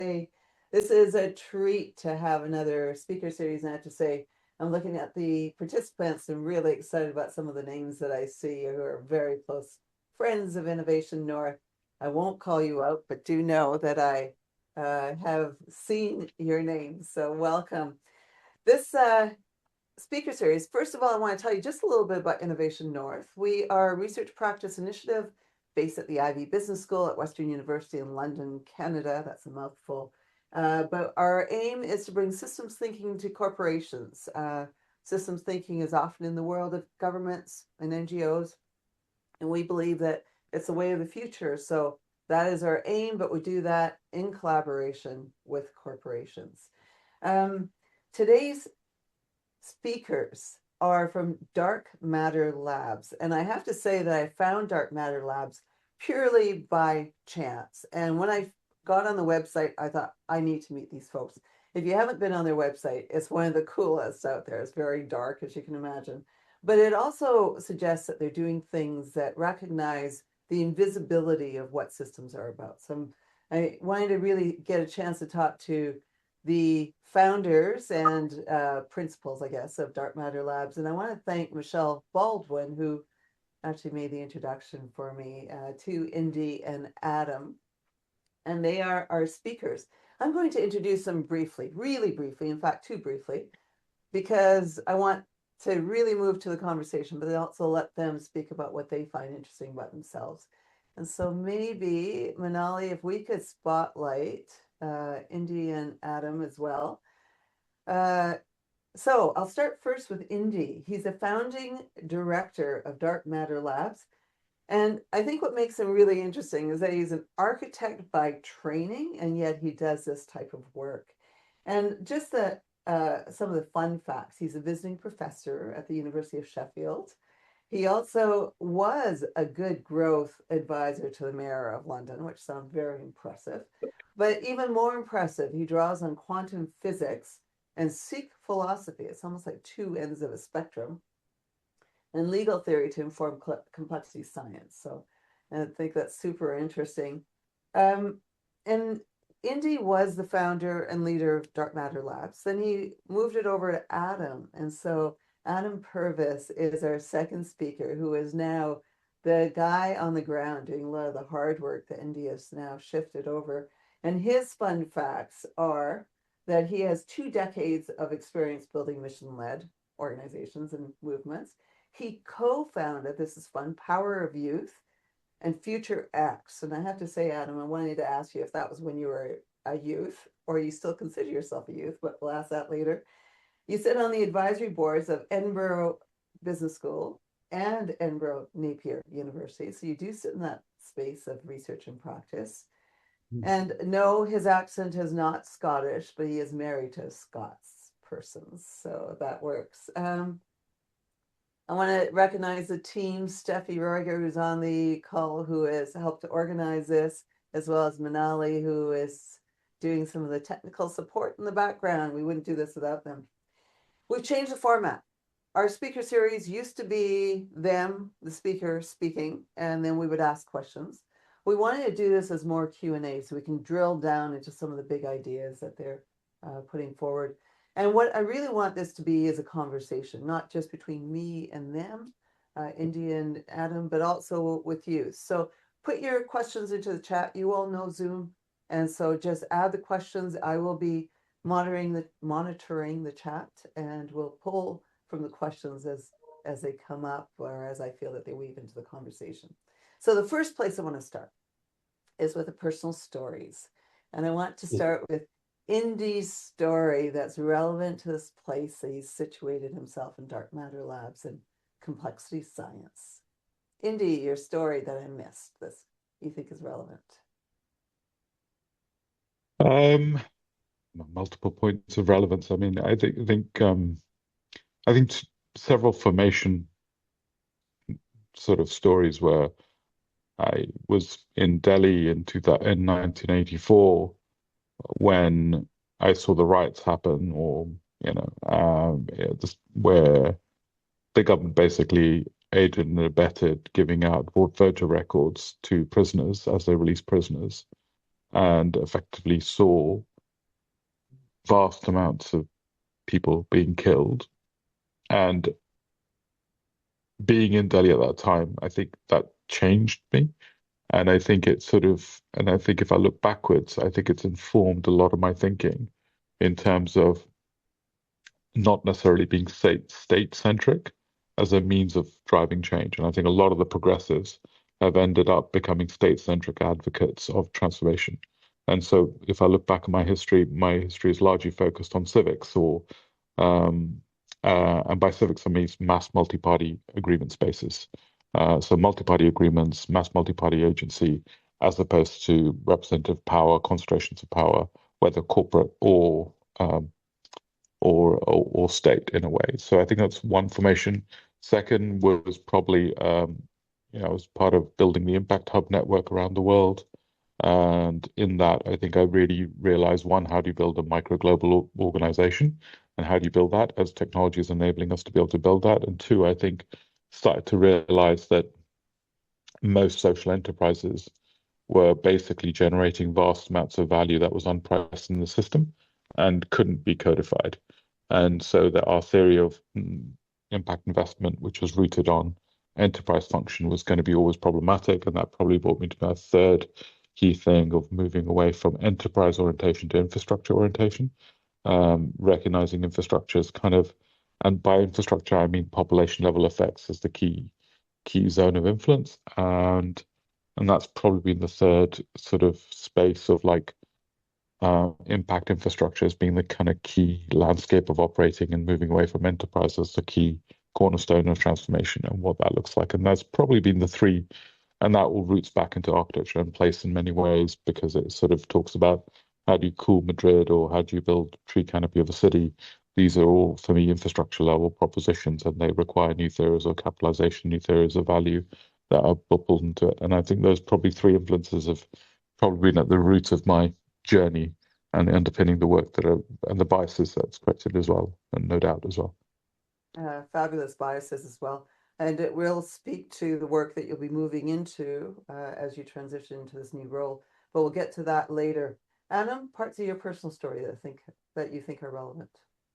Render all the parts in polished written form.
This is a treat to have another speaker series. And I have to say, I'm looking at the participants and really excited about some of the names that I see who are very close friends of Innovation North. I won't call you out, but do know that I have seen your names. So welcome. This speaker series, first of all, I want to tell you just a little bit about Innovation North. We are a research practice initiative based at the Ivy Business School at Western University in London, Canada. That's a mouthful. But our aim is to bring systems thinking to corporations. Systems thinking is often in the world of governments and NGOs, and we believe that it's the way of the future. So that is our aim, but we do that in collaboration with corporations. Today's speakers are from Dark Matter Labs. And I have to say that I found Dark Matter Labs purely by chance. And when I got on the website, I thought, I need to meet these folks. If you haven't been on their website, it's one of the coolest out there. It's very dark, as you can imagine. But it also suggests that they're doing things that recognize the invisibility of what systems are about. So I wanted to really get a chance to talk to the founders and principals, I guess, of Dark Matter Labs. And I want to thank Michelle Baldwin, who actually made the introduction for me to Indy and Adam. And they are our speakers. I'm going to introduce them briefly, really briefly, in fact, too briefly, because I want to really move to the conversation, but also let them speak about what they find interesting about themselves. And so maybe, Manali, if we could spotlight Indy and Adam as well. So I'll start first with Indy. He's a founding director of Dark Matter Labs. And I think what makes him really interesting is that he's an architect by training, and yet he does this type of work. And just some of the fun facts: he's a visiting professor at the University of Sheffield. He also was a good growth advisor to the mayor of London, which sounds very impressive. But even more impressive, he draws on quantum physics and Sikh philosophy. It's almost like two ends of a spectrum. And legal theory to inform complexity science. So I think that's super interesting. And Indy was the founder and leader of Dark Matter Labs. Then he moved it over to Adam. And so Adam Purvis is our second speaker, who is now the guy on the ground doing a lot of the hard work that Indy has now shifted over. And his fun facts are that he has 2 decades of experience building mission-led organizations and movements. He co-founded, this is fun, Power of Youth and Future X. And I have to say, Adam, I wanted to ask you if that was when you were a youth, or you still consider yourself a youth, but we'll ask that later. You sit on the advisory boards of Edinburgh Business School and Edinburgh Napier University. So you do sit in that space of research and practice. And no, his accent is not Scottish, but he is married to a Scots person. So that works. I want to recognize the team, Steffi Roiger, who's on the call, who has helped to organize this, as well as Manali, who is doing some of the technical support in the background. We wouldn't do this without them. We've changed the format. Our speaker series used to be them, the speaker, speaking, and then we would ask questions. We wanted to do this as more Q&A, so we can drill down into some of the big ideas that they're putting forward. And what I really want this to be is a conversation, not just between me and them, Indy and Adam, but also with you. So put your questions into the chat. You all know Zoom. And so just add the questions. I will be monitoring the chat, and we'll pull from the questions as they come up, or as I feel that they weave into the conversation. So the first place I want to start is with the personal stories. And I want to start with Indy's story that's relevant to this place that he's situated himself in Dark Matter Labs and complexity science. Indy, your story that I missed, this you think is relevant? Multiple points of relevance. I mean, I think several formation sort of stories where I was in Delhi in 1984 when I saw the riots happen, or where the government basically aided and abetted giving out voter records to prisoners as they released prisoners. and effectively saw vast amounts of people being killed. And being in Delhi at that time, I think that changed me. And I think it sort of, and I think if I look backwards, I think it's informed a lot of my thinking in terms of not necessarily being state centric as a means of driving change. And I think a lot of the progressives have ended up becoming state centric advocates of transformation. And so if I look back at my history is largely focused on civics or um, and by civics I mean mass multi-party agreement spaces. So multi-party agreements, mass multi-party agency, as opposed to representative power, concentrations of power, whether corporate or state in a way. So I think that's one formation. Second was probably I was part of building the Impact Hub network around the world. And in that, I think I really realized one, how do you build a micro global organization? And how do you build that as technology is enabling us to be able to build that? And two, I think started to realize that most social enterprises were basically generating vast amounts of value that was unpriced in the system and couldn't be codified. And so that our theory of impact investment, which was rooted on enterprise function, was going to be always problematic. And that probably brought me to my third key thing of moving away from enterprise orientation to infrastructure orientation, recognizing infrastructure as kind of, and by infrastructure, I mean population level effects as the key zone of influence. And that's probably been the third sort of space of like impact infrastructure as being the kind of key landscape of operating and moving away from enterprise as the key cornerstone of transformation and what that looks like. And that's probably been the three, and that all roots back into architecture and place in many ways because it sort of talks about how do you cool Madrid or how do you build tree canopy of a city. These are all, for me, infrastructure level propositions, and they require new theories of capitalization, new theories of value that are pulled into it. And I think those probably three influences have probably been at the root of my journey and underpinning the work and the biases that's created as well, and no doubt as well. Fabulous biases as well. And it will speak to the work that you'll be moving into as you transition into this new role. But we'll get to that later. Adam, parts of your personal story that you think are relevant.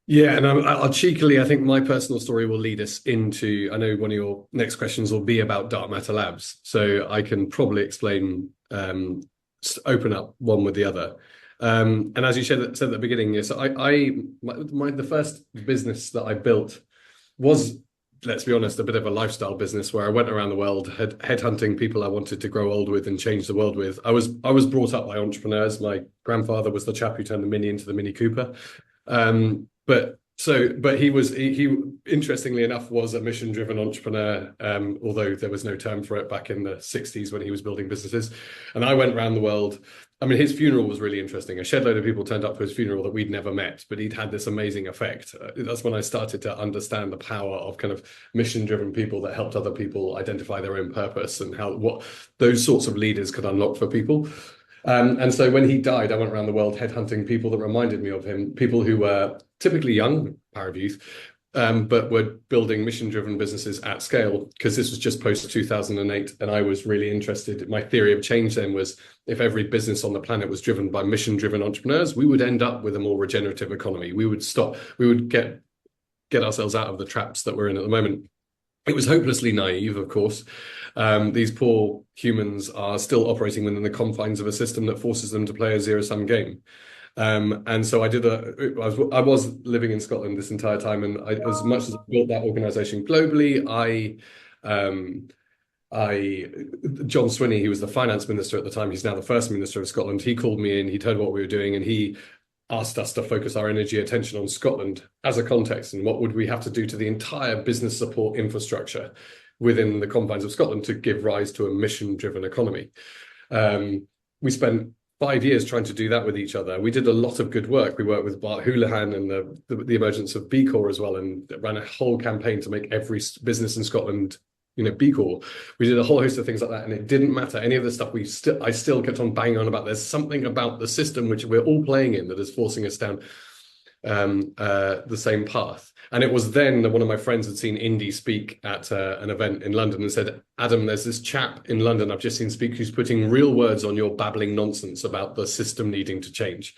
Yeah, and I'll cheekily, I think my personal story will lead us into, I know one of your next questions will be about Dark Matter Labs. So I can probably explain, open up one with the other. And as you said at the beginning, yes, the first business that I built was, let's be honest, a bit of a lifestyle business where I went around the world, headhunting people I wanted to grow old with and change the world with. I was brought up by entrepreneurs. My grandfather was the chap who turned the Mini into the Mini Cooper. But he interestingly enough was a mission-driven entrepreneur, although there was no term for it back in the 60s when he was building businesses. And I went around the world. I mean, his funeral was really interesting. A shed load of people turned up to his funeral that we'd never met, but he'd had this amazing effect. That's when I started to understand the power of kind of mission-driven people that helped other people identify their own purpose and what those sorts of leaders could unlock for people. And so when he died, I went around the world headhunting people that reminded me of him, people who were typically young, power of youth, but were building mission-driven businesses at scale, because this was just post-2008, and I was really interested. My theory of change then was if every business on the planet was driven by mission-driven entrepreneurs, we would end up with a more regenerative economy. We would get ourselves out of the traps that we're in at the moment. It was hopelessly naive, of course. These poor humans are still operating within the confines of a system that forces them to play a zero-sum game. And so I was living in Scotland this entire time, and as much as I built that organization globally, John Swinney, he was the finance minister at the time, he's now the first minister of Scotland, he called me in, he heard what we were doing, and he asked us to focus our energy attention on Scotland as a context, and what would we have to do to the entire business support infrastructure within the confines of Scotland to give rise to a mission-driven economy. We spent 5 years trying to do that with each other. We did a lot of good work. We worked with Bart Houlihan and the emergence of B Corp as well, and ran a whole campaign to make every business in Scotland, B Corp. We did a whole host of things like that, and it didn't matter. Any of the stuff I still kept on banging on about. There's something about the system which we're all playing in that is forcing us down. the same path. And it was then that one of my friends had seen Indy speak at an event in London and said, Adam, there's this chap in London I've just seen speak who's putting real words on your babbling nonsense about the system needing to change.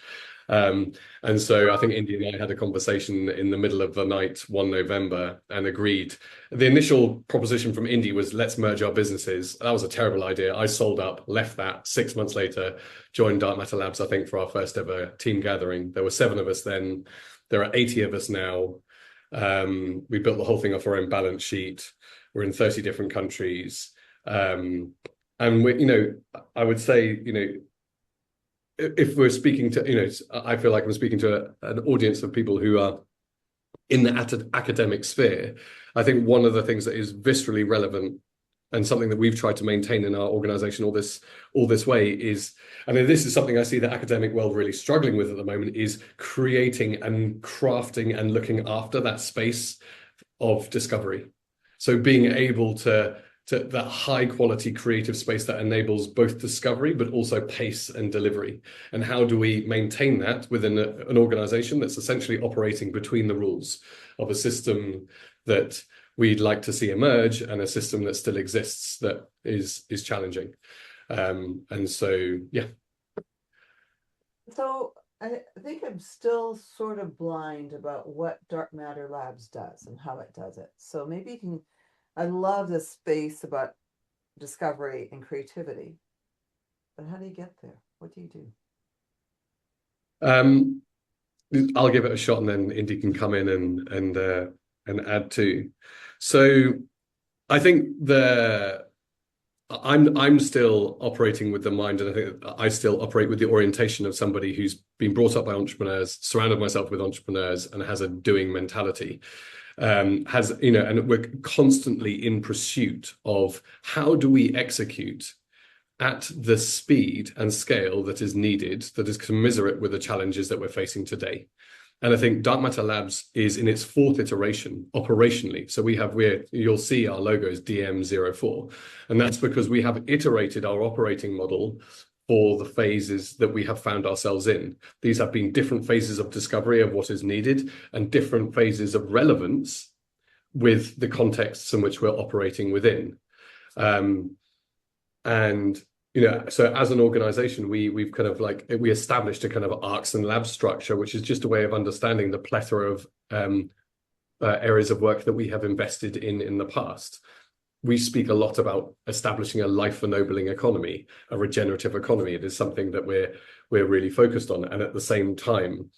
And so I think Indy and I had a conversation in the middle of the night, 1 November, and agreed. The initial proposition from Indy was, let's merge our businesses. That was a terrible idea. I sold up, left that. 6 months later, joined Dark Matter Labs, I think, for our first ever team gathering. There were 7 of us then. There are 80 of us now. We built the whole thing off our own balance sheet. We're in 30 different countries. And we, I would say, if we're speaking to, I feel like I'm speaking to an audience of people who are in the academic sphere. I think one of the things that is viscerally relevant and something that we've tried to maintain in our organization all this way is, and this is something I see the academic world really struggling with at the moment, is creating and crafting and looking after that space of discovery. So being able to that high quality creative space that enables both discovery, but also pace and delivery. And how do we maintain that within an organization that's essentially operating between the rules of a system that we'd like to see emerge and a system that still exists that is challenging. And so, yeah. So I think I'm still sort of blind about what Dark Matter Labs does and how it does it. So maybe you can, I love this space about discovery and creativity, but how do you get there? What do you do? I'll give it a shot, and then Indy can come in and add too. So I think I'm still operating with the mind, and I think I still operate with the orientation of somebody who's been brought up by entrepreneurs, surrounded myself with entrepreneurs, and has a doing mentality. And we're constantly in pursuit of how do we execute at the speed and scale that is needed, that is commensurate with the challenges that we're facing today. And I think Dark Matter Labs is in its 4th iteration operationally. So you'll see our logo is DM04. And that's because we have iterated our operating model for the phases that we have found ourselves in. These have been different phases of discovery of what is needed and different phases of relevance with the contexts in which we're operating within. So as an organization, we've kind of we established a kind of arcs and lab structure, which is just a way of understanding the plethora of areas of work that we have invested in the past. We speak a lot about establishing a life-ennobling economy, a regenerative economy. It is something that we're really focused on. And at the same time,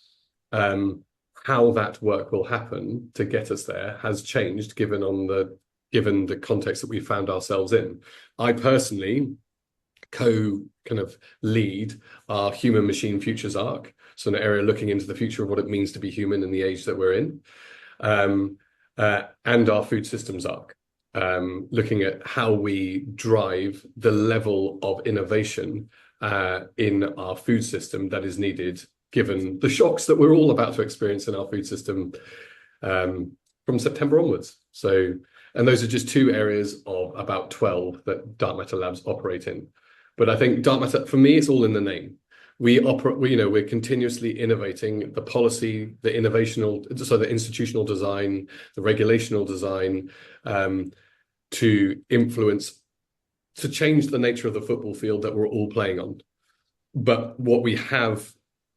how that work will happen to get us there has changed given the context that we found ourselves in. I personally lead our human machine futures arc, so an area looking into the future of what it means to be human in the age that we're in, and our food systems arc, looking at how we drive the level of innovation in our food system that is needed given the shocks that we're all about to experience in our food system from September onwards. So, and those are just 2 areas of about 12 that Dark Matter Labs operate in. But I think Dark Matter, for me, it's all in the name. We're continuously innovating the policy, the institutional design, the regulational design, to change the nature of the football field that we're all playing on. But what we have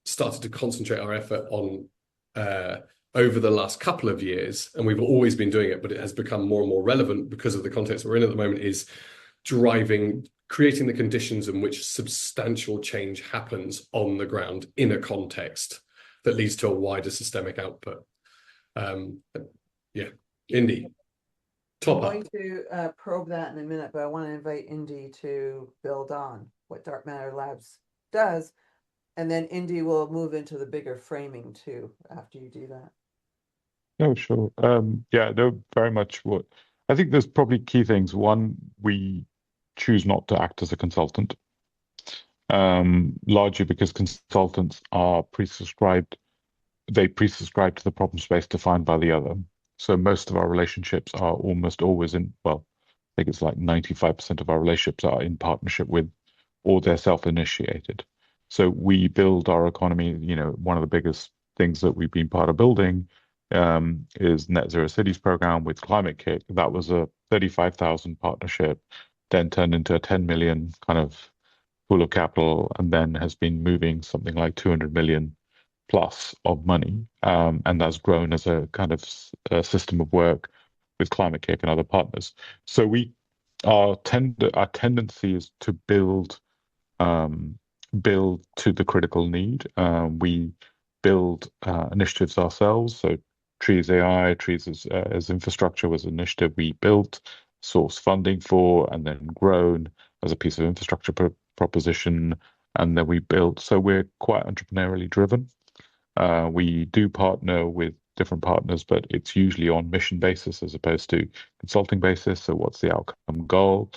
started to concentrate our effort on over the last couple of years, and we've always been doing it, but it has become more and more relevant because of the context we're in at the moment, is creating the conditions in which substantial change happens on the ground in a context that leads to a wider systemic output. Indy, top up. I'm going to probe that in a minute, but I want to invite Indy to build on what Dark Matter Labs does, and then Indy will move into the bigger framing too after you do that. Oh, sure. No, very much what I think there's probably key things. One, we choose not to act as a consultant, largely because consultants are prescribed to the problem space defined by the other. So most of our relationships are almost always I think it's like 95% of our relationships are in partnership with, or they're self-initiated. So we build our economy. One of the biggest things that we've been part of building is Net Zero Cities program with Climate Kick. That was a 35,000 partnership, then turned into a 10 million kind of pool of capital, and then has been moving something like 200 million plus of money. And that's grown as a kind of a system of work with Climate Kick and other partners. So our tendency is to build to the critical need. We build initiatives ourselves. So Trees AI, Trees as infrastructure was an initiative we built, source funding for, and then grown as a piece of infrastructure proposition, and then we built. So we're quite entrepreneurially driven. We do partner with different partners, but it's usually on mission basis as opposed to consulting basis. So what's the outcome goal?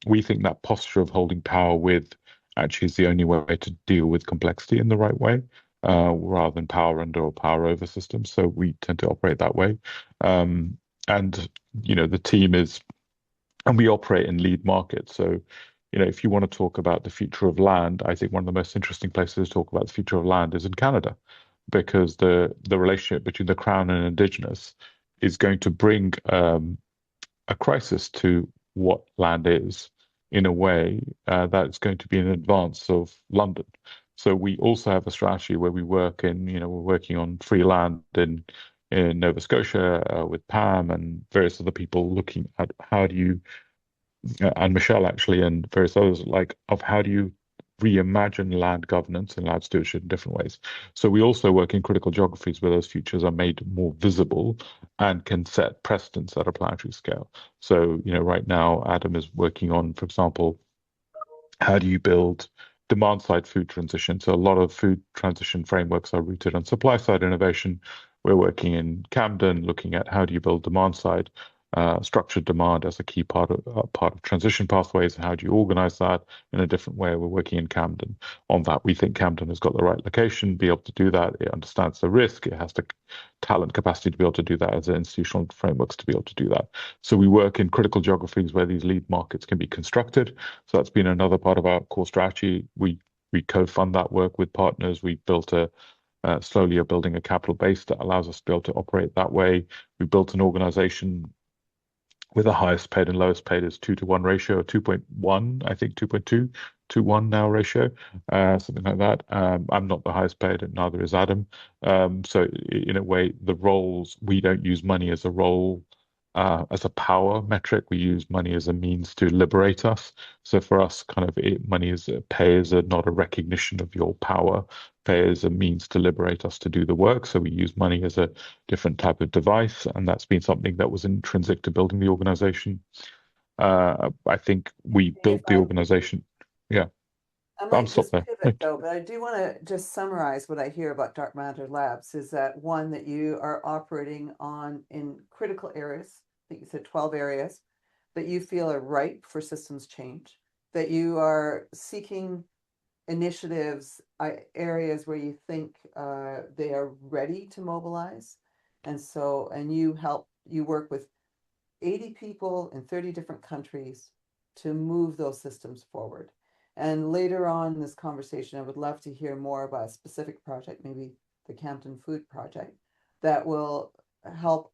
We think that posture of holding power with actually is the only way to deal with complexity in the right way, rather than power under or power over systems. So we tend to operate that way. And the team is, and we operate in lead markets. So if you want to talk about the future of land, I think one of the most interesting places to talk about the future of land is in Canada, because the relationship between the Crown and Indigenous is going to bring a crisis to what land is in a way that's going to be in advance of London. So we also have a strategy where we work we're working on free land in Nova Scotia with Pam and various other people looking at how do you and Michelle actually and various others how do you reimagine land governance and land stewardship in different ways. So we also work in critical geographies where those futures are made more visible and can set precedents at a planetary scale. So right now Adam is working on, for example, how do you build demand side food transition? So a lot of food transition frameworks are rooted on supply side innovation. We're working in Camden, looking at how do you build demand side structured demand as a key part of transition pathways, and how do you organize that in a different way? We're working in Camden on that. We think Camden has got the right location, be able to do that. It understands the risk. It has the talent capacity to be able to do that, as institutional frameworks to be able to do that. So we work in critical geographies where these lead markets can be constructed. So that's been another part of our core strategy. We co-fund that work with partners. We built slowly are building a capital base that allows us to be able to operate that way. We built an organization with the highest paid and lowest paid is 2-to-1 ratio, or 2.1, I think 2.2 to 1 now ratio, something like that. I'm not the highest paid, and neither is Adam. So in a way, the roles, we don't use money as a role, as a power metric. We use money as a means to liberate us. So for us, money is pay is not a recognition of your power. Pay is a means to liberate us to do the work. So we use money as a different type of device, and that's been something that was intrinsic to building the organization. I think we built the organization. Yeah, I I'm might stop just there. pivot though, but I do want to just summarize what I hear about Dark Matter Labs is that one, that you are operating on in critical areas, I think you said 12 areas, that you feel are ripe for systems change, that you are seeking initiatives, areas where you think they are ready to mobilize. And you work with 80 people in 30 different countries to move those systems forward. And later on in this conversation, I would love to hear more about a specific project, maybe the Campton Food Project, that will help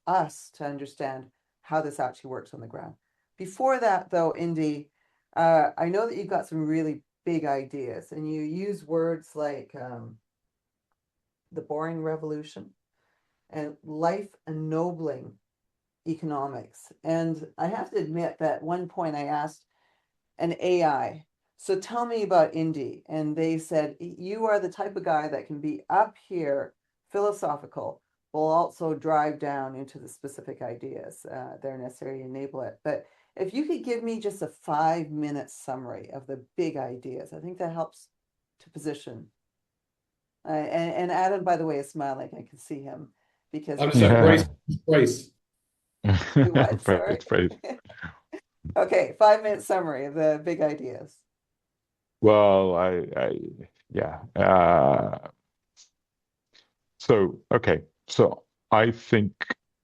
us to understand how this actually works on the ground. Before that, though, Indy, I know that you've got some really big ideas, and you use words like the boring revolution and life ennobling economics. And I have to admit that at one point I asked an AI, so tell me about Indy. And they said, you are the type of guy that can be up here, philosophical, will also drive down into the specific ideas that are necessary to enable it. But if you could give me just a 5-minute summary of the big ideas, I think that helps to position. And Adam, by the way, is smiling. I can see him because I'm so brace. What? Sorry. Okay, 5-minute summary of the big ideas. Well, yeah. So I think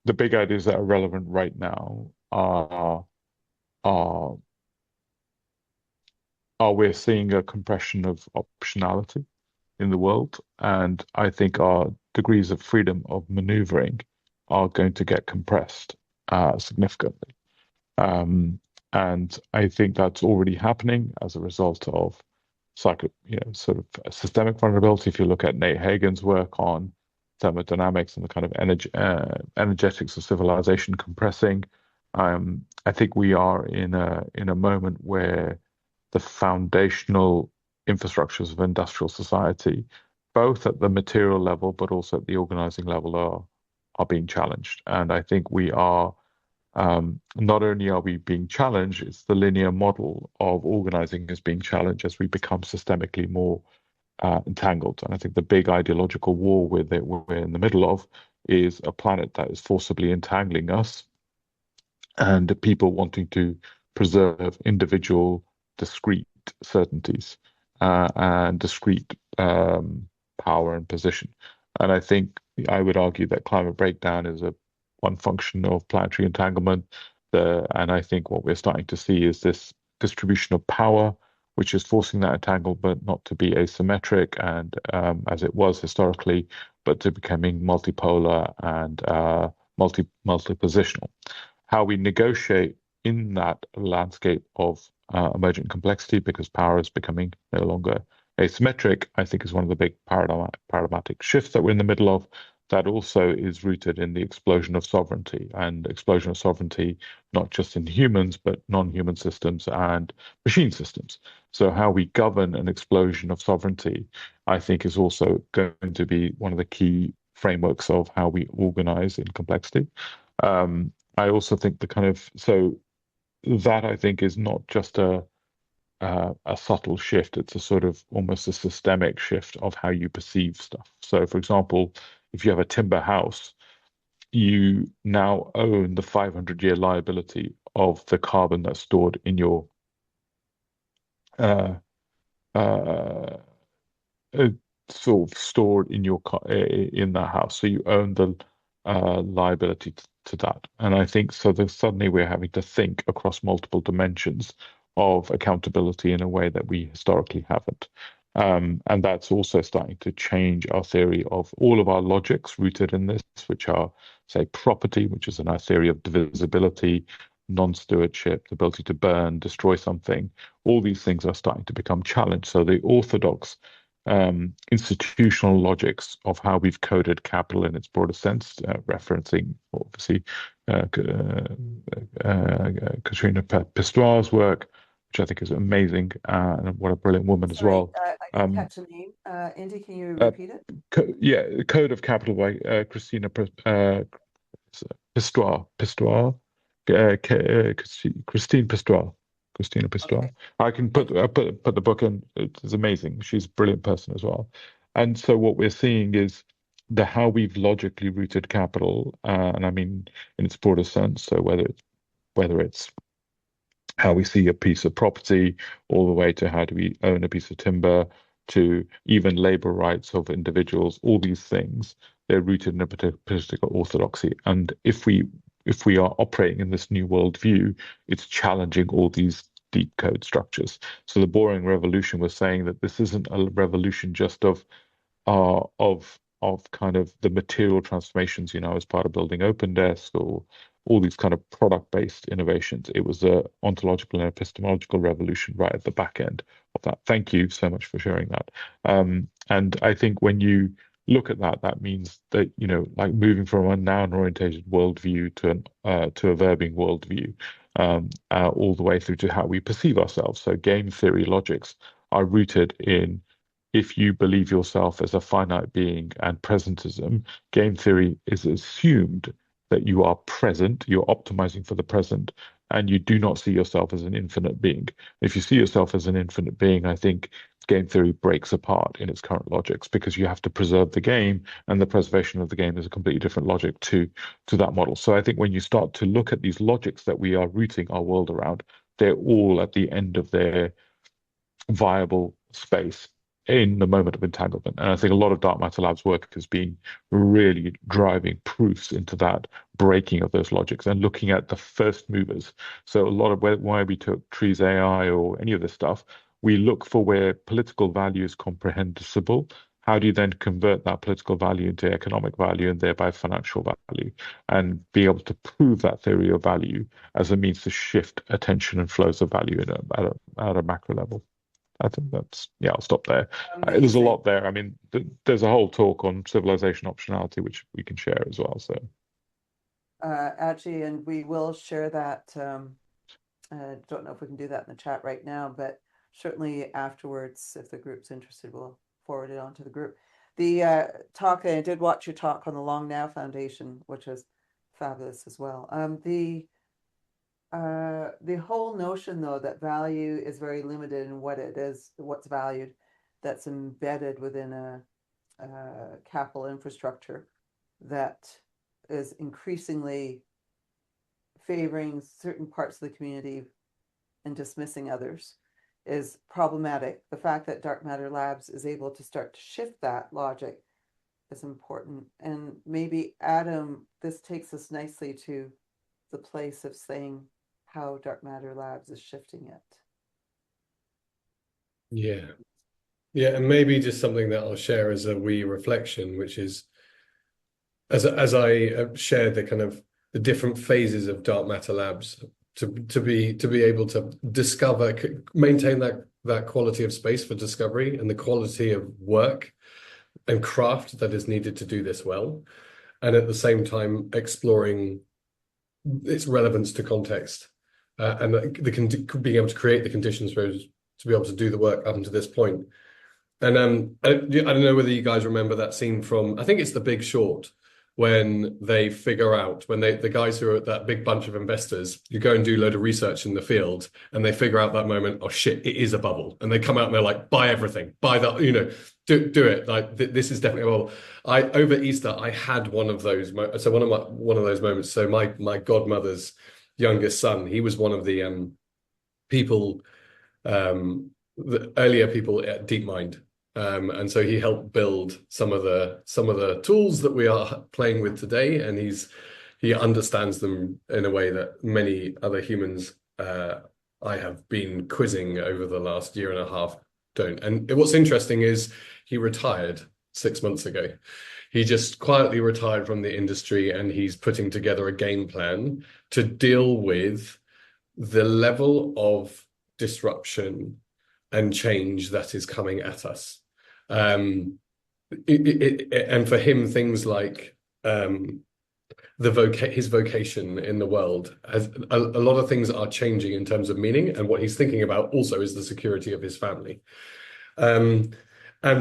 the big ideas that are relevant right now are we're seeing a compression of optionality. in the world, and I think our degrees of freedom of maneuvering are going to get compressed significantly. And I think that's already happening as a result of sort of systemic vulnerability. If you look at Nate Hagen's work on thermodynamics and the kind of energetics of civilization compressing, I think we are in a moment where the foundational infrastructures of industrial society, both at the material level but also at the organizing level, are being challenged. And I think we are not only are we being challenged, it's the linear model of organizing is being challenged as we become systemically more entangled. And I think the big ideological war we're in the middle of is a planet that is forcibly entangling us, and people wanting to preserve individual, discrete certainties and discrete power and position. And I think I would argue that climate breakdown is one function of planetary entanglement. And I think what we're starting to see is this distribution of power, which is forcing that entanglement not to be asymmetric and as it was historically, but to becoming multipolar and multi-positional. How we negotiate in that landscape of emergent complexity, because power is becoming no longer asymmetric, I think is one of the big paradigmatic shifts that we're in the middle of. That also is rooted in the explosion of sovereignty, and explosion of sovereignty not just in humans, but non-human systems and machine systems. So how we govern an explosion of sovereignty, I think, is also going to be one of the key frameworks of how we organize in complexity. I also think that I think is not just a subtle shift. It's a sort of almost a systemic shift of how you perceive stuff. So, for example, if you have a timber house, you now own the 500-year liability of the carbon that's stored in your uh, sort of stored in in that house. So you own the liability to that. And I think so that suddenly we're having to think across multiple dimensions of accountability in a way that we historically haven't. And that's also starting to change our theory of all of our logics rooted in this, which are, say, property, which is in our theory of divisibility, non-stewardship, the ability to burn, destroy something. All these things are starting to become challenged. So the orthodox institutional logics of how we've coded capital in its broader sense, referencing obviously Katrina Pistoire's work, which I think is amazing, and what a brilliant woman as well. I didn't catch the name. Indy, can you repeat it? Code of Capital by Christina Pistoire, Christine Pistoire. Christina Pistoire. Okay. I can put the book in. It's amazing. She's a brilliant person as well. And so what we're seeing is how we've logically rooted capital, and I mean in its broader sense. So whether it's how we see a piece of property, all the way to how do we own a piece of timber, to even labor rights of individuals, all these things, they're rooted in a particular orthodoxy. And if we are operating in this new worldview, it's challenging all these deep code structures. So the boring revolution was saying that this isn't a revolution just of kind of the material transformations, as part of building OpenDesk or all these kind of product-based innovations. It was a ontological and epistemological revolution right at the back end of that. Thank you so much for sharing that. And I think when you look at that, that means that, like moving from a noun-orientated worldview to a verbing worldview, all the way through to how we perceive ourselves. So game theory logics are rooted in, if you believe yourself as a finite being and presentism, game theory is assumed that you are present, you're optimizing for the present, and you do not see yourself as an infinite being. If you see yourself as an infinite being, I think game theory breaks apart in its current logics, because you have to preserve the game, and the preservation of the game is a completely different logic to that model. So I think when you start to look at these logics that we are rooting our world around, they're all at the end of their viable space in the moment of entanglement. And I think a lot of Dark Matter Labs work has been really driving proofs into that breaking of those logics and looking at the first movers. So a lot of why we took Trees AI or any of this stuff, we look for where political value is comprehensible how do you then convert that political value into economic value and thereby financial value, and be able to prove that theory of value as a means to shift attention and flows of value at a macro level. I think that's, yeah, I'll stop there. There's a Amazing. lot there. I mean, there's a whole talk on civilization optionality, which we can share as well. So, Actually, and we will share that. Don't know if we can do that in the chat right now, but certainly afterwards, if the group's interested, we'll forward it on to the group. The talk, I did watch your talk on the Long Now Foundation, which was fabulous as well. The whole notion, though, that value is very limited in what it is, what's valued, that's embedded within a capital infrastructure that is increasingly favoring certain parts of the community and dismissing others, is problematic. The fact that Dark Matter Labs is able to start to shift that logic is important. And maybe, Adam, this takes us nicely to the place of saying how Dark Matter Labs is shifting it. Yeah, and maybe just something that I'll share as a wee reflection, which is, as I shared the kind of the different phases of Dark Matter Labs, to be able to discover, maintain that quality of space for discovery and the quality of work and craft that is needed to do this well, and at the same time exploring its relevance to context, and being able to create the conditions for to be able to do the work up until this point. And I don't know whether you guys remember that scene from, I think it's The Big Short, when they figure out, when the guys who are that big bunch of investors, you go and do a load of research in the field, and they figure out that moment, oh shit, it is a bubble. And they come out and they're like, buy everything, buy that, do it. Like this is definitely a bubble. Over Easter, I had one of those. So one of those moments. So my godmother's youngest son, he was one of the people, the earlier people at DeepMind. And so he helped build some of the tools that we are playing with today, and he understands them in a way that many other humans I have been quizzing over the last year and a half don't. And what's interesting is he retired 6 months ago. He just quietly retired from the industry, and he's putting together a game plan to deal with the level of disruption and change that is coming at us. And for him, things like his vocation in the world, has a lot of things are changing in terms of meaning, and what he's thinking about also is the security of his family. And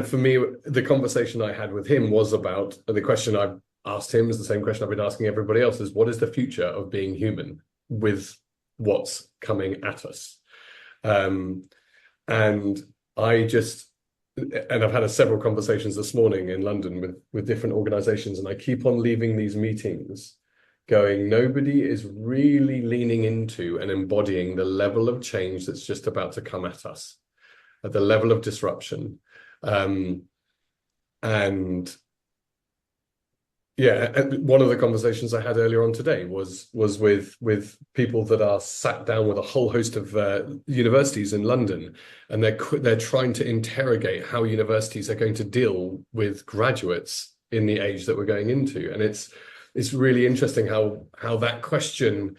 for me, the conversation I had with him was about, the question I asked him is the same question I've been asking everybody else, is what is the future of being human with what's coming at us? And I've had several conversations this morning in London with different organizations, and I keep on leaving these meetings going, nobody is really leaning into and embodying the level of change that's just about to come at us, at the level of disruption. And yeah, one of the conversations I had earlier on today was with people that are sat down with a whole host of universities in London, and they're trying to interrogate how universities are going to deal with graduates in the age that we're going into. And it's really interesting how that question,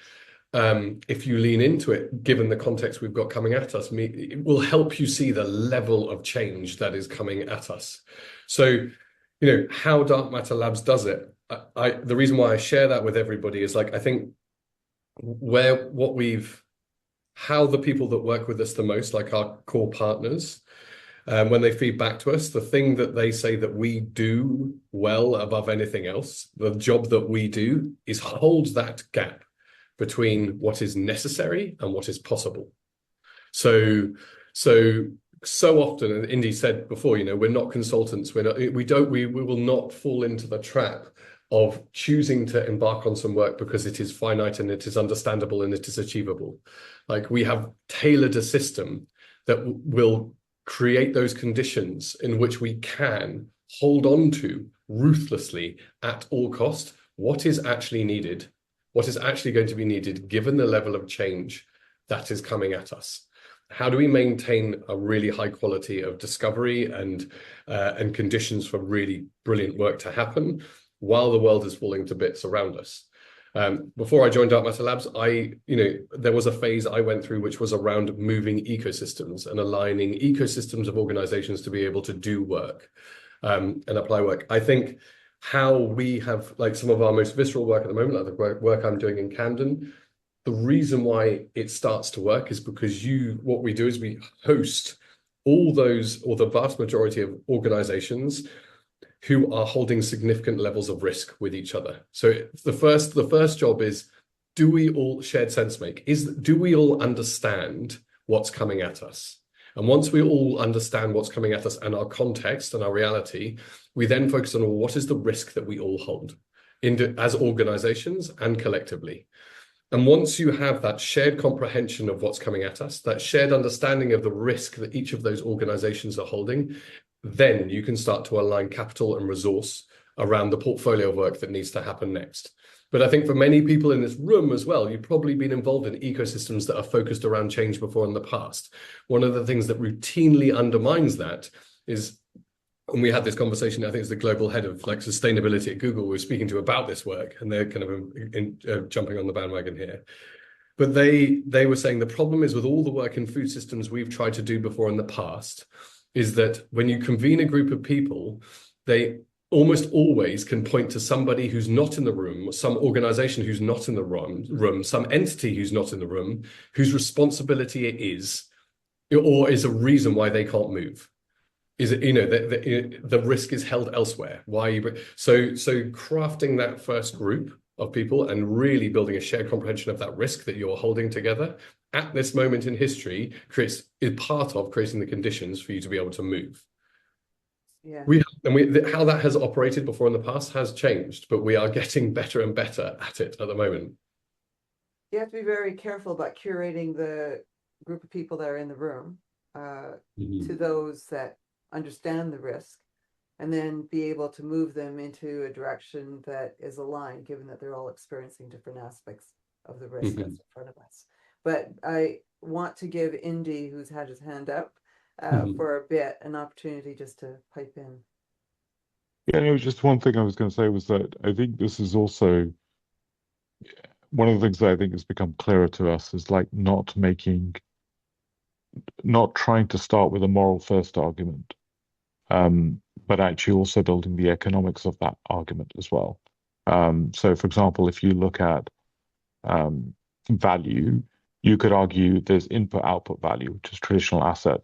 if you lean into it, given the context we've got coming at us, it will help you see the level of change that is coming at us. So, how Dark Matter Labs does it. The reason why I share that with everybody is, like, I think how the people that work with us the most, like our core partners, when they feed back to us, the thing that they say that we do well above anything else, the job that we do, is hold that gap between what is necessary and what is possible. So often, and Indy said before, we're not consultants. We will not fall into the trap of choosing to embark on some work because it is finite and it is understandable and it is achievable. Like, we have tailored a system that will create those conditions in which we can hold on to ruthlessly at all cost what is actually needed, what is actually going to be needed given the level of change that is coming at us. how do we maintain a really high quality of discovery and conditions for really brilliant work to happen while the world is falling to bits around us? Before I joined Dark Matter Labs, there was a phase I went through which was around moving ecosystems and aligning ecosystems of organizations to be able to do work and apply work. I think how we have, like, some of our most visceral work at the moment, like the work I'm doing in Camden, the reason why it starts to work is because what we do is we host all those, or the vast majority of organizations who are holding significant levels of risk with each other. So the first job is, do we all shared sense make? Do we all understand what's coming at us? And once we all understand what's coming at us and our context and our reality, we then focus on what is the risk that we all hold as organizations and collectively. And once you have that shared comprehension of what's coming at us, that shared understanding of the risk that each of those organizations are holding, then you can start to align capital and resource around the portfolio of work that needs to happen next. But I think for many people in this room as well, you've probably been involved in ecosystems that are focused around change before in the past. One of the things that routinely undermines that is, and we had this conversation, I think it's the global head of sustainability at Google we were speaking to about this work, and they're kind of jumping on the bandwagon here. But they were saying the problem is with all the work in food systems we've tried to do before in the past, is that when you convene a group of people, they almost always can point to somebody who's not in the room, some organization who's not in the room, some entity who's not in the room, whose responsibility it is, or is a reason why they can't move. Is it, the risk is held elsewhere. So crafting that first group of people and really building a shared comprehension of that risk that you're holding together at this moment in history is part of creating the conditions for you to be able to move. Yeah. How that has operated before in the past has changed, but we are getting better and better at it at the moment. You have to be very careful about curating the group of people that are in the room to those that understand the risk, and then be able to move them into a direction that is aligned, given that they're all experiencing different aspects of the risk that's in front of us. But I want to give Indy, who's had his hand up for a bit, an opportunity just to pipe in. Yeah, just one thing I was going to say was that I think this is also one of the things that I think has become clearer to us is not trying to start with a moral first argument, but actually also building the economics of that argument as well. So, for example, if you look at value, you could argue there's input-output value, which is traditional asset.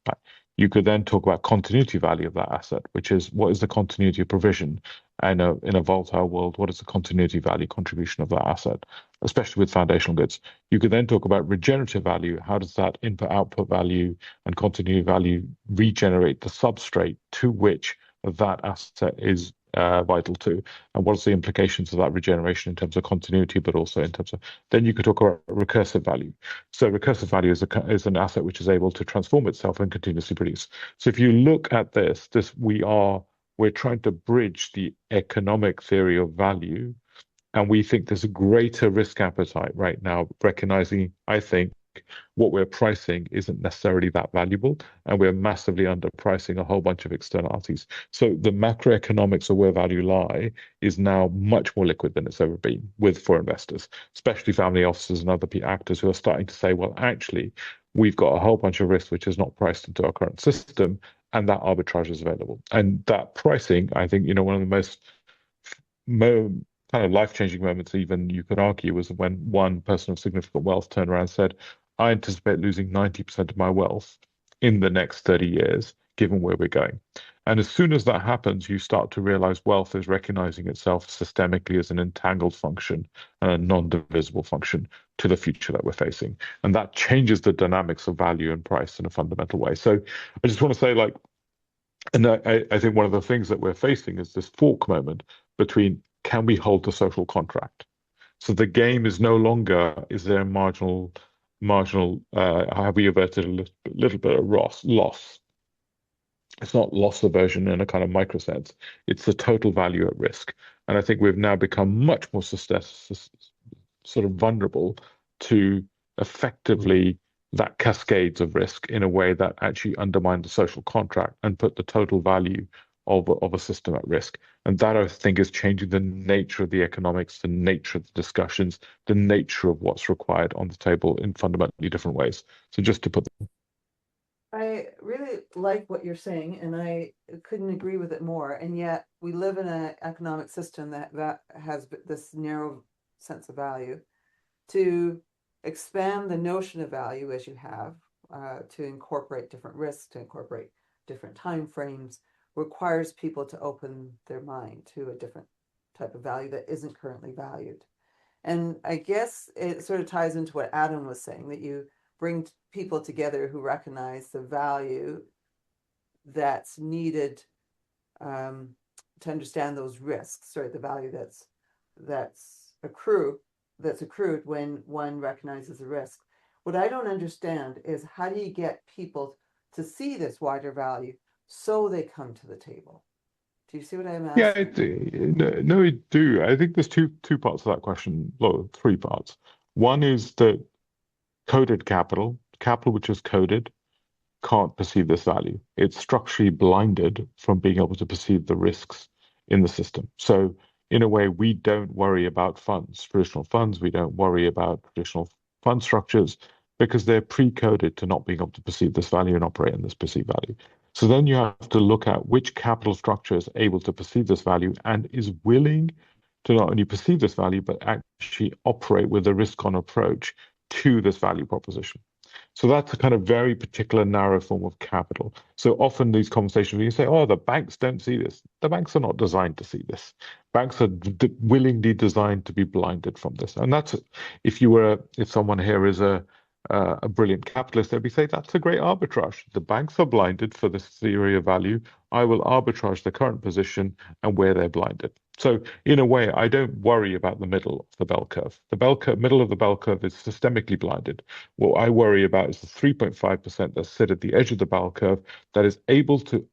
Right? You could then talk about continuity value of that asset, which is what is the continuity of provision, and in a volatile world, what is the continuity value contribution of that asset, especially with foundational goods. You could then talk about regenerative value. How does that input-output value and continuity value regenerate the substrate to which that asset is vital to, and what's the implications of that regeneration in terms of continuity, but also in terms of, then you could talk about recursive value. So recursive value is an asset which is able to transform itself and continuously produce. So if you look at this we're trying to bridge the economic theory of value, and we think there's a greater risk appetite right now, recognizing, I think, what we're pricing isn't necessarily that valuable, and we're massively underpricing a whole bunch of externalities. So the macroeconomics of where value lie is now much more liquid than it's ever been for investors, especially family offices and other actors who are starting to say, well, actually, we've got a whole bunch of risk which is not priced into our current system, and that arbitrage is available. And that pricing, I think, one of the most kind of life-changing moments, even you could argue, was when one person of significant wealth turned around and said, I anticipate losing 90% of my wealth in the next 30 years, given where we're going. And as soon as that happens, you start to realize wealth is recognizing itself systemically as an entangled function and a non-divisible function to the future that we're facing. And that changes the dynamics of value and price in a fundamental way. So I just want to say, and I think one of the things that we're facing is this fork moment between, can we hold the social contract? So the game is no longer, is there a marginal, have we averted a little bit of loss? It's not loss aversion in a kind of micro sense. It's the total value at risk. And I think we've now become much more sort of vulnerable to effectively that cascades of risk in a way that actually undermine the social contract and put the total value of a system at risk. And that, I think, is changing the nature of the economics, the nature of the discussions, the nature of what's required on the table in fundamentally different ways. So just to put I really like what you're saying, and I couldn't agree with it more. And yet we live in an economic system that has this narrow sense of value. To expand the notion of value as you have, to incorporate different risks, to incorporate different time frames, requires people to open their mind to a different type of value that isn't currently valued. And I guess it sort of ties into what Adam was saying, that you bring people together who recognize the value that's needed, to understand those risks, or the value that's accrued when one recognizes a risk. What I don't understand is, how do you get people to see this wider value so they come to the table? Do you see what I'm yeah, asking? no, I do. I think there's two parts to that question. Well, three parts. One is that coded capital which is coded, can't perceive this value. It's structurally blinded from being able to perceive the risks in the system. So in a way, we don't worry about traditional funds. We don't worry about traditional fund structures because they're pre-coded to not being able to perceive this value and operate in this perceived value. So then you have to look at which capital structure is able to perceive this value and is willing to not only perceive this value, but actually operate with a risk-on approach to this value proposition. So that's a kind of very particular narrow form of capital. So often these conversations, you say, oh, the banks don't see this. The banks are not designed to see this. Banks are willingly designed to be blinded from this. And that's, if someone here is a brilliant capitalist, they'd be saying, that's a great arbitrage. The banks are blinded for this theory of value. I will arbitrage the current position and where they're blinded. So in a way, I don't worry about the middle of the bell curve. Middle of the bell curve is systemically blinded. What I worry about is the 3.5% that sit at the edge of the bell curve that is able to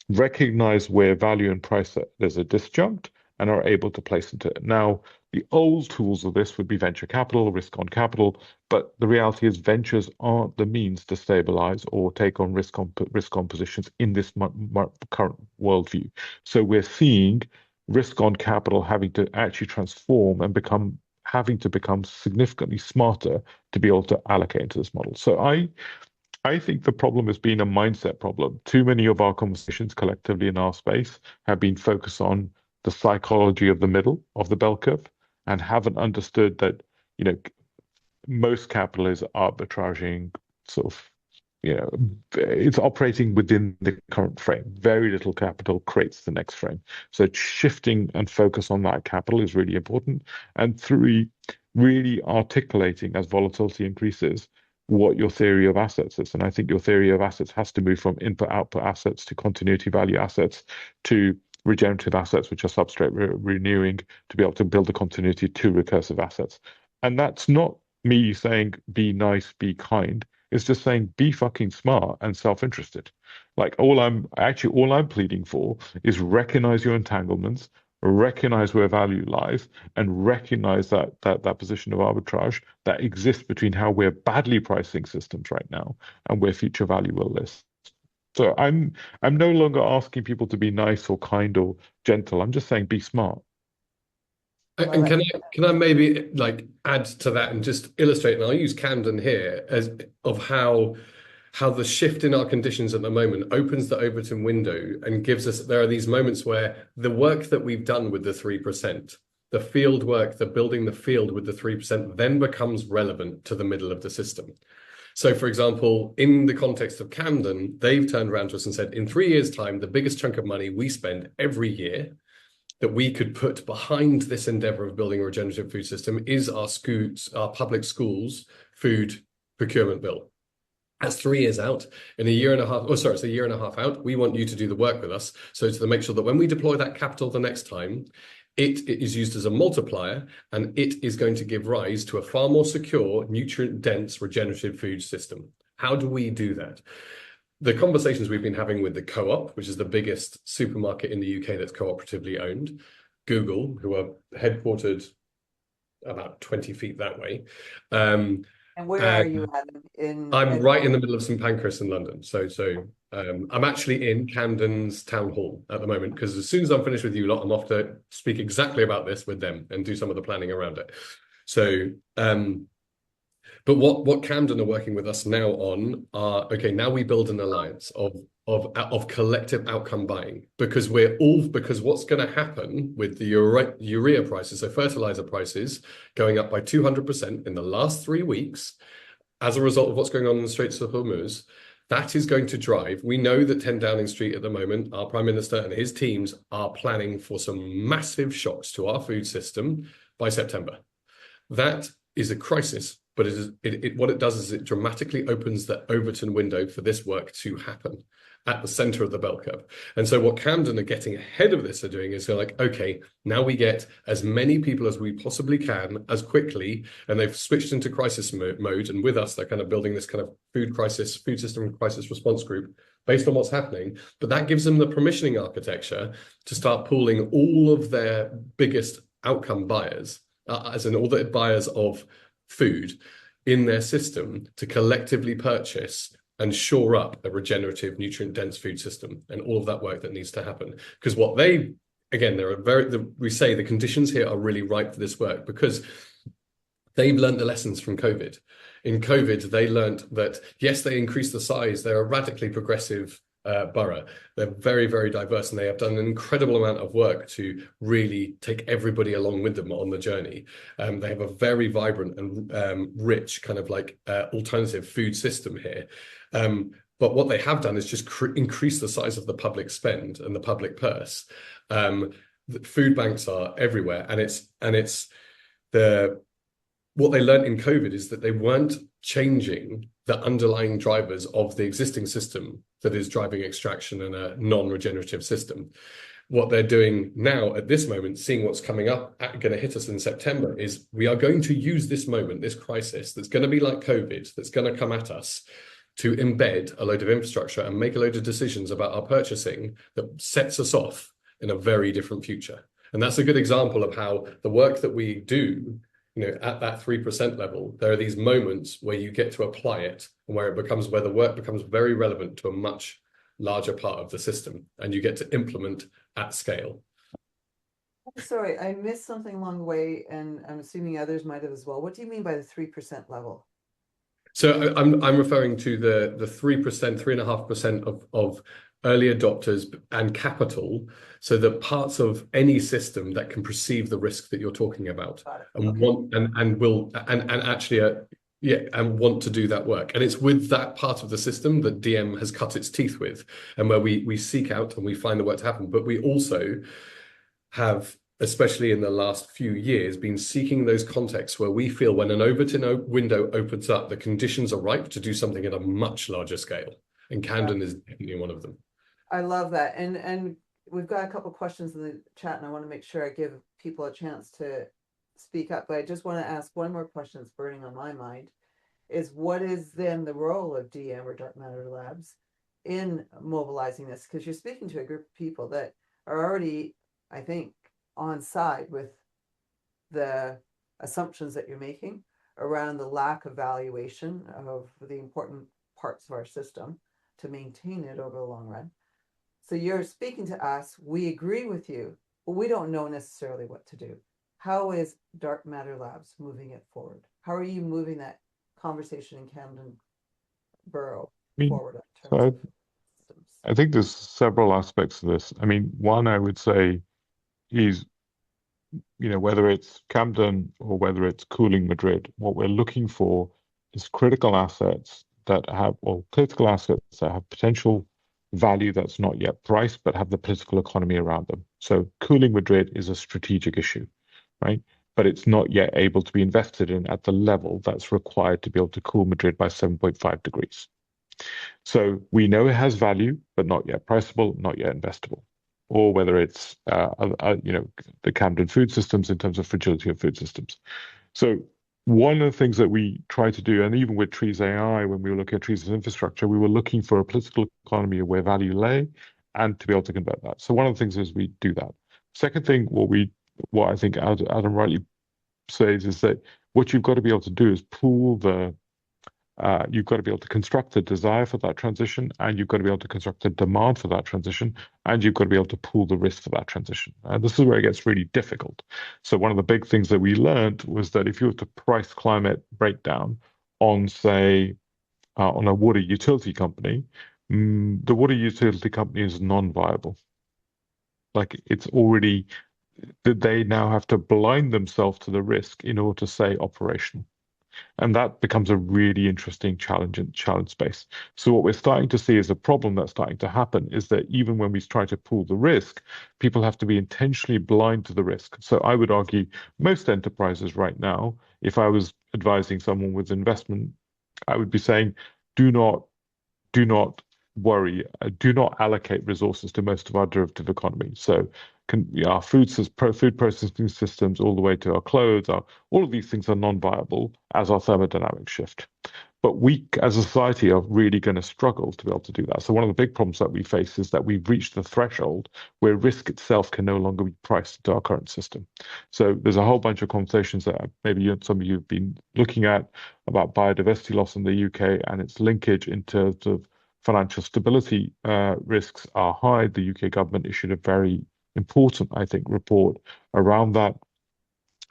recognize where value and price there's a disjunct, and are able to place into it. Now, the old tools of this would be venture capital, risk on capital, but the reality is ventures aren't the means to stabilize or take on risk on positions in this current worldview. So we're seeing risk on capital having to actually transform and having to become significantly smarter to be able to allocate into this model. So I think the problem has been a mindset problem. Too many of our conversations collectively in our space have been focused on the psychology of the middle of the bell curve and haven't understood that, most capital is arbitraging it's operating within the current frame. Very little capital creates the next frame. So shifting and focus on that capital is really important. And three, really articulating as volatility increases what your theory of assets is. And I think your theory of assets has to move from input-output assets to continuity value assets to regenerative assets, which are substrate renewing, to be able to build a continuity to recursive assets. And that's not me saying be nice, be kind. It's just saying be fucking smart and self-interested. Like all I'm pleading for is recognize your entanglements, recognize where value lies, and recognize that position of arbitrage that exists between how we're badly pricing systems right now and where future value will list. So I'm no longer asking people to be nice or kind or gentle. I'm just saying be smart. And can I maybe add to that and just illustrate, and I'll use Camden here as of how the shift in our conditions at the moment opens the Overton window and gives us, there are these moments where the work that we've done with the 3%, the field work, the building the field with the 3% then becomes relevant to the middle of the system. So, for example, in the context of Camden, they've turned around to us and said, in 3 years' time, the biggest chunk of money we spend every year that we could put behind this endeavor of building a regenerative food system is our public schools food procurement bill. That's 3 years out. In a year and a half, it's a year and a half out. We want you to do the work with us. So to make sure that when we deploy that capital the next time, it is used as a multiplier, and it is going to give rise to a far more secure, nutrient-dense, regenerative food system. How do we do that? The conversations we've been having with the Co-op, which is the biggest supermarket in the UK that's cooperatively owned, Google, who are headquartered about 20 feet that way. And And where are you at in I'm right in the middle of St Pancras in London. So I'm actually in Camden's town hall at the moment, because as soon as I'm finished with you lot, I'm off to speak exactly about this with them and do some of the planning around it. So, but what Camden are working with us now on are, okay, now we build an alliance of collective outcome buying, because what's going to happen with the urea prices, so fertilizer prices going up by 200% in the last 3 weeks, as a result of what's going on in the Straits of Hormuz, that is going to drive. We know that 10 Downing Street at the moment, our Prime Minister and his teams are planning for some massive shocks to our food system by September. That is a crisis, but what it does is it dramatically opens the Overton window for this work to happen at the center of the bell curve. And so what Camden are getting ahead of this are doing is they're like, okay, now we get as many people as we possibly can as quickly, and they've switched into crisis mode. And with us, they're kind of building this kind of food system crisis response group based on what's happening. But that gives them the permissioning architecture to start pooling all of their biggest outcome buyers, as in all the buyers of food in their system, to collectively purchase and shore up a regenerative, nutrient-dense food system, and all of that work that needs to happen. Because we say the conditions here are really ripe for this work, because they've learned the lessons from COVID. In COVID, they learned that, yes, they increased the size. They're a radically progressive borough. They're very, very diverse, and they have done an incredible amount of work to really take everybody along with them on the journey. They have a very vibrant and rich kind of like alternative food system here. But what they have done is just increase the size of the public spend and the public purse. The food banks are everywhere, what they learned in COVID is that they weren't changing the underlying drivers of the existing system that is driving extraction in a non-regenerative system. What they're doing now at this moment, seeing what's coming up, going to hit us in September, is we are going to use this moment, this crisis that's going to be like COVID, that's going to come at us, to embed a load of infrastructure and make a load of decisions about our purchasing that sets us off in a very different future. And that's a good example of how the work that we do, at that 3% level, there are these moments where you get to apply it, and where the work becomes very relevant to a much larger part of the system, and you get to implement at scale. Sorry, I missed something along the way, and I'm assuming others might have as well. What do you mean by the 3% level? So I'm referring to the 3%, 3.5% of early adopters and capital, so the parts of any system that can perceive the risk that you're talking about, and want to do that work. And it's with that part of the system that DM has cut its teeth with, and where we seek out and we find the work to happen. But we also have, especially in the last few years, been seeking those contexts where we feel when an Overton window opens up, the conditions are ripe to do something at a much larger scale. And Camden is definitely one of them. I love that. And we've got a couple of questions in the chat, and I want to make sure I give people a chance to speak up. But I just want to ask one more question that's burning on my mind, is what is then the role of DM or Dark Matter Labs in mobilizing this? Because you're speaking to a group of people that are already, I think, on side with the assumptions that you're making around the lack of valuation of the important parts of our system to maintain it over the long run. So you're speaking to us, we agree with you, but we don't know necessarily what to do. How is Dark Matter Labs moving it forward? How are you moving that conversation in Camden Borough forward? I think there's several aspects to this. I mean, one I would say is, whether it's Camden or whether it's Cooling Madrid, what we're looking for is critical assets that have potential value that's not yet priced, but have the political economy around them. So Cooling Madrid is a strategic issue, right? But it's not yet able to be invested in at the level that's required to be able to cool Madrid by 7.5 degrees. So we know it has value, but not yet priceable, not yet investable. Or whether it's the Camden food systems in terms of fragility of food systems. So one of the things that we try to do, and even with Trees AI, when we were looking at Trees as infrastructure, we were looking for a political economy where value lay and to be able to convert that. So one of the things is we do that. Second thing, what I think Adam rightly says is that what you've got to be able to do is pool the You've got to be able to construct a desire for that transition, and you've got to be able to construct a demand for that transition, and you've got to be able to pool the risk for that transition. And this is where it gets really difficult. So one of the big things that we learned was that if you were to price climate breakdown on, say, on a water utility company, the water utility company is non-viable. Like it's already, they now have to blind themselves to the risk in order to say operational. And that becomes a really interesting challenge space. So what we're starting to see is a problem that's starting to happen is that even when we try to pool the risk, people have to be intentionally blind to the risk. So I would argue most enterprises right now, if I was advising someone with investment, I would be saying, do not worry, do not allocate resources to most of our derivative economy. So our food processing systems, all the way to our clothes, all of these things are non-viable as our thermodynamics shift. But we, as a society, are really going to struggle to be able to do that. So one of the big problems that we face is that we've reached the threshold where risk itself can no longer be priced into our current system. So there's a whole bunch of conversations that maybe some of you have been looking at about biodiversity loss in the UK and its linkage into the financial stability risks are high. The UK government issued a very important, I think, report around that.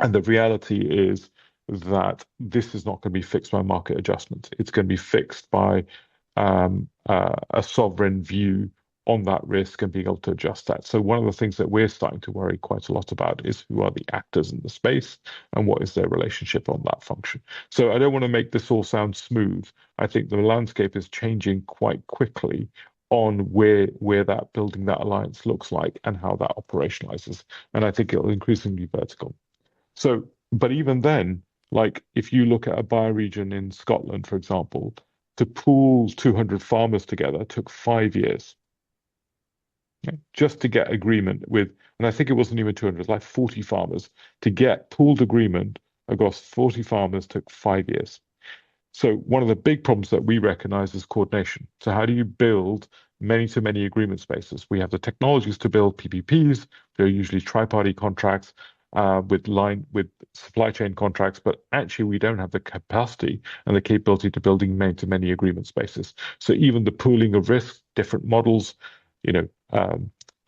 And the reality is that this is not going to be fixed by market adjustments. It's going to be fixed by a sovereign view on that risk and being able to adjust that. So one of the things that we're starting to worry quite a lot about is who are the actors in the space and what is their relationship on that function. So I don't want to make this all sound smooth. I think the landscape is changing quite quickly on where that building that alliance looks like and how that operationalizes. And I think it'll increasingly be vertical. So, but even then, like if you look at a bioregion in Scotland, for example, to pool 200 farmers together took 5 years. Just to get agreement with, and I think it wasn't even 200, it was like 40 farmers. To get pooled agreement across 40 farmers took 5 years. So one of the big problems that we recognize is coordination. So how do you build many-to-many agreement spaces? We have the technologies to build PPPs. They're usually tri-party contracts with supply chain contracts, but actually we don't have the capacity and the capability to building many-to-many agreement spaces. So even the pooling of risk, different models,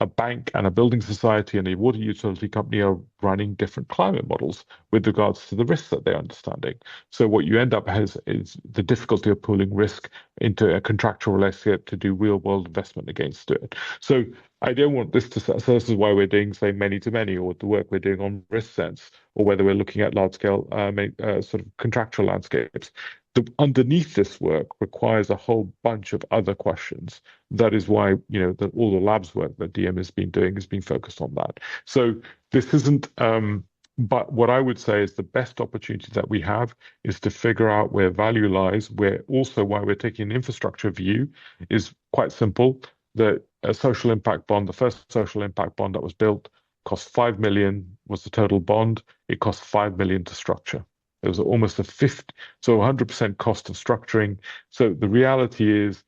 a bank and a building society and a water utility company are running different climate models with regards to the risks that they're understanding. So what you end up has is the difficulty of pooling risk into a contractual relationship to do real world investment against it. So I don't want this to, so this is why we're doing, say, many to many, or the work we're doing on risk sense, or whether we're looking at large scale sort of contractual landscapes. Underneath this work requires a whole bunch of other questions. That is why, all the labs work that DM has been doing has been focused on that. So this isn't, but what I would say is the best opportunity that we have is to figure out where value lies, where also why we're taking an infrastructure view is quite simple. The social impact bond, the first social impact bond that was built cost 5 million was the total bond. It cost 5 million to structure. There was almost a 100% cost of structuring. So the reality is,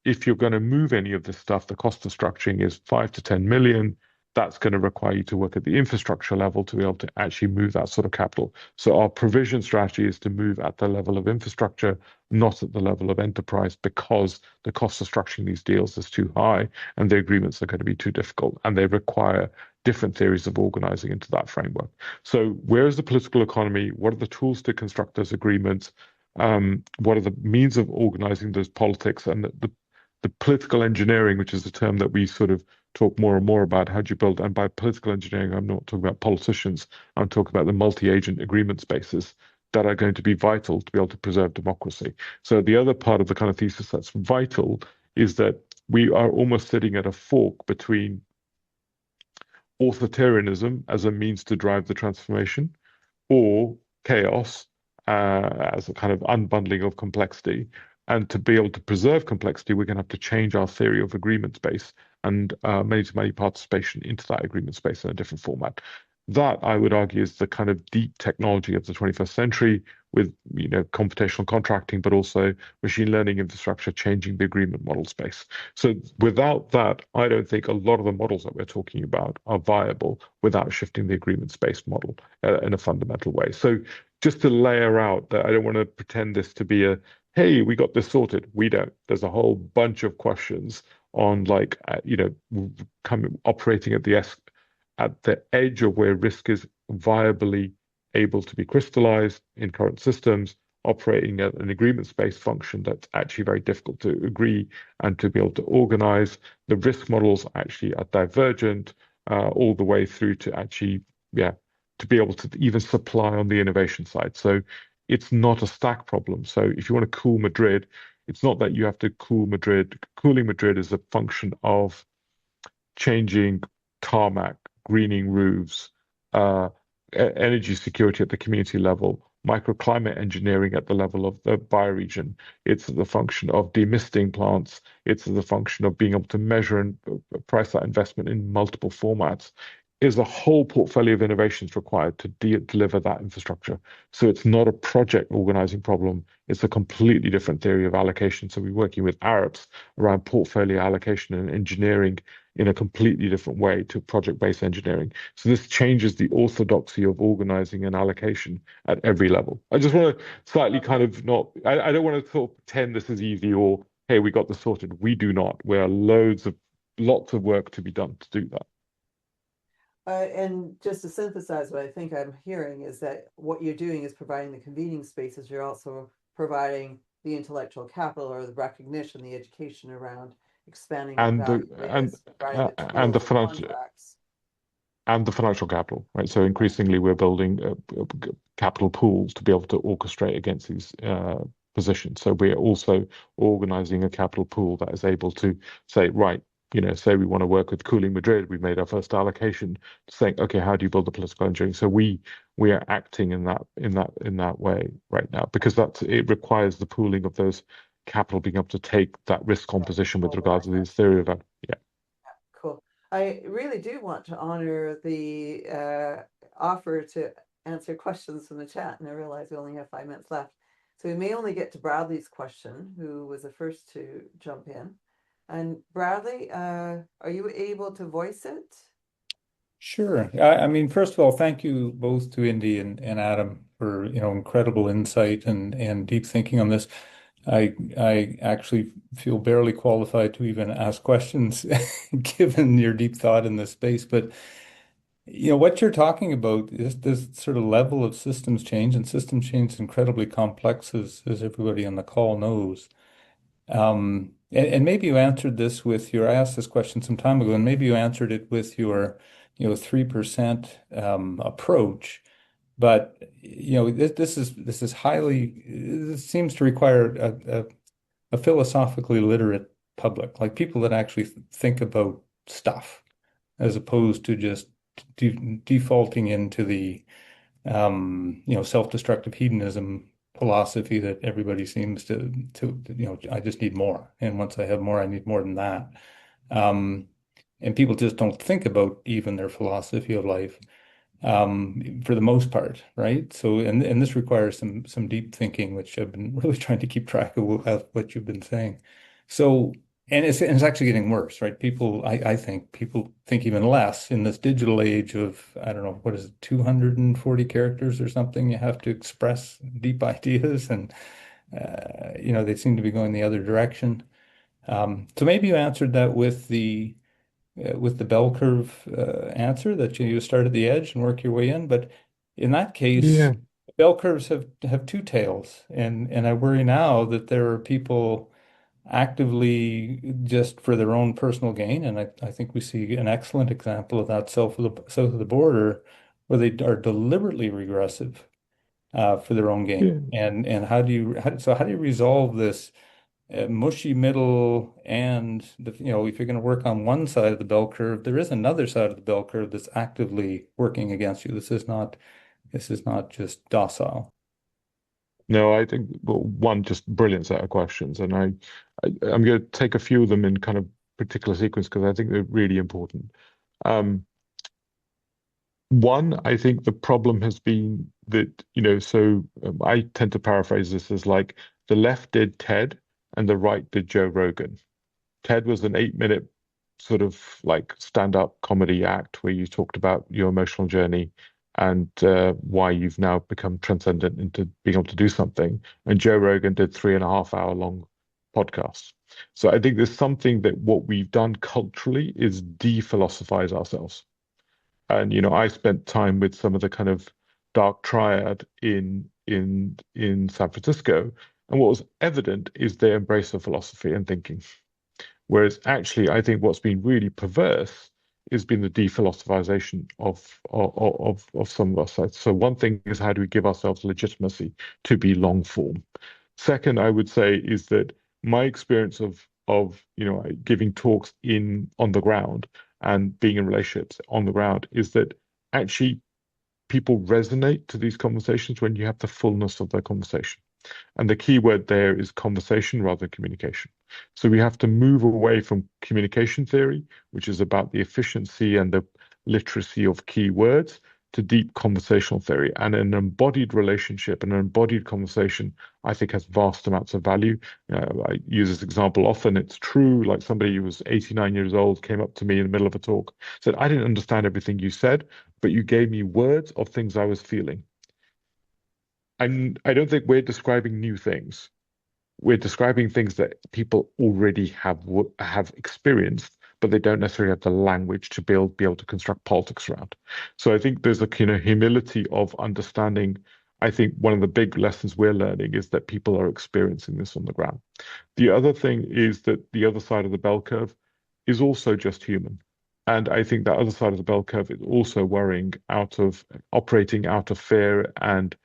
if you're going to move any of this stuff, the cost of structuring is 5 to 10 million. That's going to require you to work at the infrastructure level to be able to actually move that sort of capital. So our provision strategy is to move at the level of infrastructure, not at the level of enterprise, because the cost of structuring these deals is too high and the agreements are going to be too difficult and they require different theories of organizing into that framework. So where is the political economy? What are the tools to construct those agreements? What are the means of organizing those politics? And the political engineering, which is a term that we sort of talk more and more about. How do you build? And by political engineering, I'm not talking about politicians. I'm talking about the multi-agent agreement spaces that are going to be vital to be able to preserve democracy. So the other part of the kind of thesis that's vital is that we are almost sitting at a fork between authoritarianism as a means to drive the transformation, or chaos as a kind of unbundling of complexity. And to be able to preserve complexity, we're going to have to change our theory of agreement space and many-to-many participation into that agreement space in a different format. That, I would argue, is the kind of deep technology of the 21st century with, computational contracting, but also machine learning infrastructure changing the agreement model space. So without that, I don't think a lot of the models that we're talking about are viable without shifting the agreement space model in a fundamental way. So just to layer out that, I don't want to pretend this to be a hey, we got this sorted. We don't. There's a whole bunch of questions on like, operating at the edge of where risk is viably able to be crystallized in current systems, operating at an agreement-based function that's actually very difficult to agree and to be able to organize. The risk models actually are divergent all the way through to actually, to be able to even supply on the innovation side. So it's not a stack problem. So if you want to cool Madrid, it's not that you have to cool Madrid. Cooling Madrid is a function of changing tarmac, greening roofs, energy security at the community level, microclimate engineering at the level of the bioregion. It's the function of demisting plants. It's the function of being able to measure and price that investment in multiple formats. Is a whole portfolio of innovations required to deliver that infrastructure. So it's not a project organizing problem. It's a completely different theory of allocation. So we're working with Arabs around portfolio allocation and engineering in a completely different way to project-based engineering. So this changes the orthodoxy of organizing and allocation at every level. I just want to slightly kind of I don't want to sort of pretend this is easy or, hey, we got this sorted. We do not. We are lots of work to be done to do that. And just to synthesize what I think I'm hearing is that what you're doing is providing the convening spaces. You're also providing the intellectual capital or the recognition, the education around expanding And value and the financial contracts. And the financial capital, right? So increasingly, we're building capital pools to be able to orchestrate against these positions. So we're also organizing a capital pool that is able to say, right, say we want to work with Cooling Madrid, we've made our first allocation, saying, okay, how do you build the political engineering? So we are acting in that way right now because it requires the pooling of those capital being able to take that risk composition with regards to these theory of Cool. I really do want to honor the offer to answer questions from the chat, and I realize we only have 5 minutes left. So we may only get to Bradley's question, who was the first to jump in. And Bradley, are you able to voice it? Sure. I mean, first of all, thank you both to Indy and Adam for, incredible insight and deep thinking on this. I actually feel barely qualified to even ask questions given your deep thought in this space. But what you're talking about is this sort of level of systems change, and systems change is incredibly complex, as everybody on the call knows. And maybe you answered this I asked this question some time ago, and maybe you answered it with your 3% approach. But this seems to require a philosophically literate public, like people that actually think about stuff, as opposed to just defaulting into the self-destructive hedonism philosophy that everybody seems to I just need more, and once I have more, I need more than that. And people just don't think about even their philosophy of life. For the most part, right? So, and this requires some deep thinking, which I've been really trying to keep track of what you've been saying. So, and it's actually getting worse, right? I think people think even less in this digital age of, I don't know, what is it, 240 characters or something? You have to express deep ideas, and they seem to be going the other direction. So maybe you answered that with the bell curve answer that you start at the edge and work your way in. But in that case, bell curves have two tails. And I worry now that there are people actively just for their own personal gain. And I think we see an excellent example of that south of the border, where they are deliberately regressive for their own gain. And how do you resolve this mushy middle? And if you're going to work on one side of the bell curve, there is another side of the bell curve that's actively working against you. This is not just docile. No, I think, well, one, just brilliant set of questions, and I'm going to take a few of them in kind of particular sequence because I think they're really important. One, I think the problem has been that, I tend to paraphrase this as like the left did TED and the right did Joe Rogan. TED was an 8-minute sort of like stand-up comedy act where you talked about your emotional journey, and why you've now become transcendent into being able to do something. And Joe Rogan did 3.5 hour long podcasts. So I think there's something that what we've done culturally is de-philosophize ourselves. And I spent time with some of the kind of dark triad in San Francisco, and what was evident is their embrace of philosophy and thinking. Whereas actually, I think what's been really perverse has been the de-philosophization of some of us. So one thing is, how do we give ourselves legitimacy to be long form? Second, I would say, is that my experience of giving talks on the ground and being in relationships on the ground is that actually people resonate to these conversations when you have the fullness of their conversation. And the key word there is conversation rather than communication. So we have to move away from communication theory, which is about the efficiency and the literacy of key words, to deep conversational theory. And an embodied relationship and an embodied conversation, I think, has vast amounts of value. I use this example often. It's true. Like, somebody who was 89 years old came up to me in the middle of a talk, said, "I didn't understand everything you said, but you gave me words of things I was feeling." And I don't think we're describing new things. We're describing things that people already have experienced, but they don't necessarily have the language to be able to construct politics around. So I think there's a humility of understanding. I think one of the big lessons we're learning is that people are experiencing this on the ground. The other thing is that the other side of the bell curve is also just human. And I think that other side of the bell curve is also operating out of fear and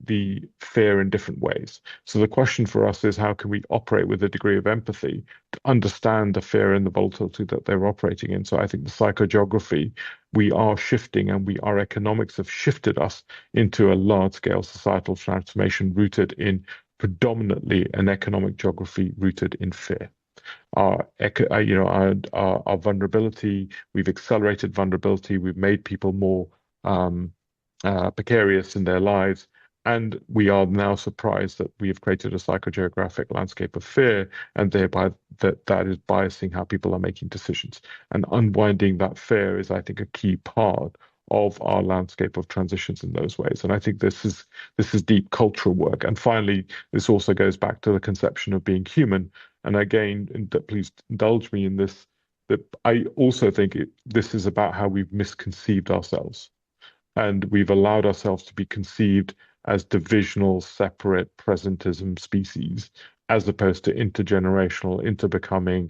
the fear in different ways. So the question for us is, how can we operate with a degree of empathy to understand the fear and the volatility that they're operating in? So I think the psychogeography, we are shifting, and our economics have shifted us into a large-scale societal transformation rooted in predominantly an economic geography rooted in fear. Our vulnerability, we've accelerated vulnerability, we've made people more precarious in their lives, and we are now surprised that we have created a psychogeographic landscape of fear, and thereby that is biasing how people are making decisions. And unwinding that fear is, I think, a key part of our landscape of transitions in those ways. And I think this is deep cultural work. And finally, this also goes back to the conception of being human. And again, please indulge me in this, that I also think this is about how we've misconceived ourselves. And we've allowed ourselves to be conceived as divisional, separate presentism species, as opposed to intergenerational, interbecoming,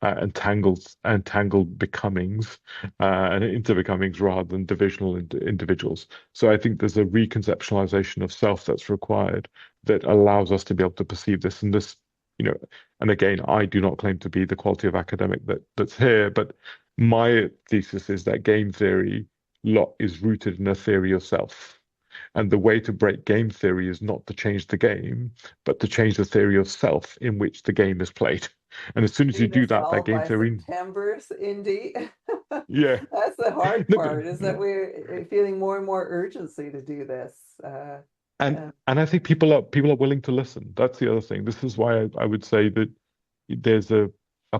entangled becomings, and interbecomings rather than divisional individuals. So I think there's a reconceptualization of self that's required that allows us to be able to perceive this. And this, and again, I do not claim to be the quality of academic that's here, but my thesis is that game theory is rooted in a theory of self. And the way to break game theory is not to change the game, but to change the theory of self in which the game is played. And as soon as you do that, that game theory. September's Indy. Yeah. That's the hard part, is that we're feeling more and more urgency to do this. And I think people are willing to listen. That's the other thing. This is why I would say that there's a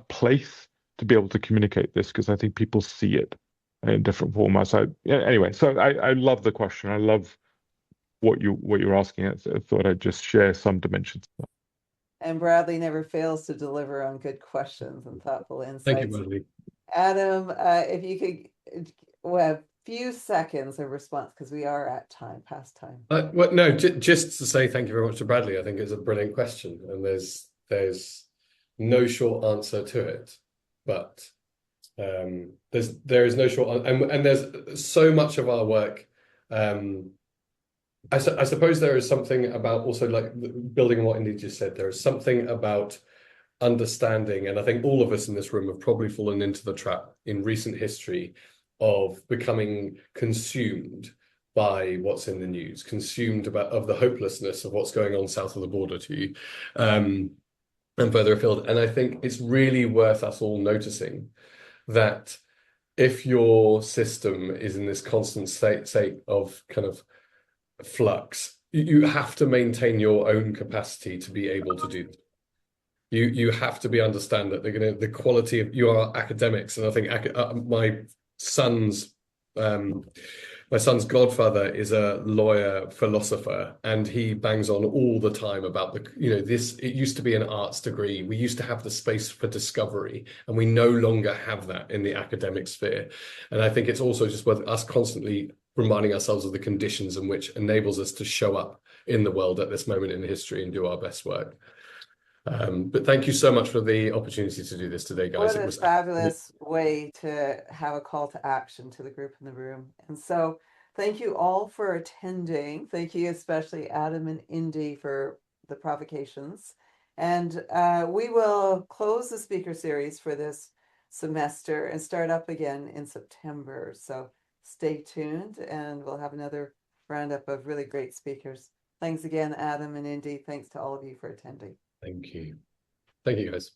place to be able to communicate this, because I think people see it in different formats. Anyway, so I love the question. I love what you're asking. I thought I'd just share some dimensions. And Bradley never fails to deliver on good questions and thoughtful insights. Thank you, Bradley. Adam, if you could, a few seconds of response, because we are at time, past time. Well, no, just to say thank you very much to Bradley. I think it's a brilliant question, and there's no short answer to it, but there is no short, and there's so much of our work. I suppose there is something about also, like, building on what Indy just said, there is something about understanding, and I think all of us in this room have probably fallen into the trap in recent history of becoming consumed by what's in the news, consumed of the hopelessness of what's going on south of the border to you, and further afield. And I think it's really worth us all noticing that if your system is in this constant state of kind of flux, you have to maintain your own capacity to be able to do that. You have to understand that the quality of your academics, and I think my son's my son's godfather is a lawyer philosopher, and he bangs on all the time about it used to be an arts degree. We used to have the space for discovery, and we no longer have that in the academic sphere. And I think it's also just worth us constantly reminding ourselves of the conditions in which enables us to show up in the world at this moment in history and do our best work. But thank you so much for the opportunity to do this today, guys. What a fabulous way to have a call to action to the group in the room. And so thank you all for attending. Thank you especially Adam and Indy for the provocations. And we will close the speaker series for this semester and start up again in September. So stay tuned and we'll have another roundup of really great speakers. Thanks again, Adam and Indy. Thanks to all of you for attending. Thank you. Thank you, guys.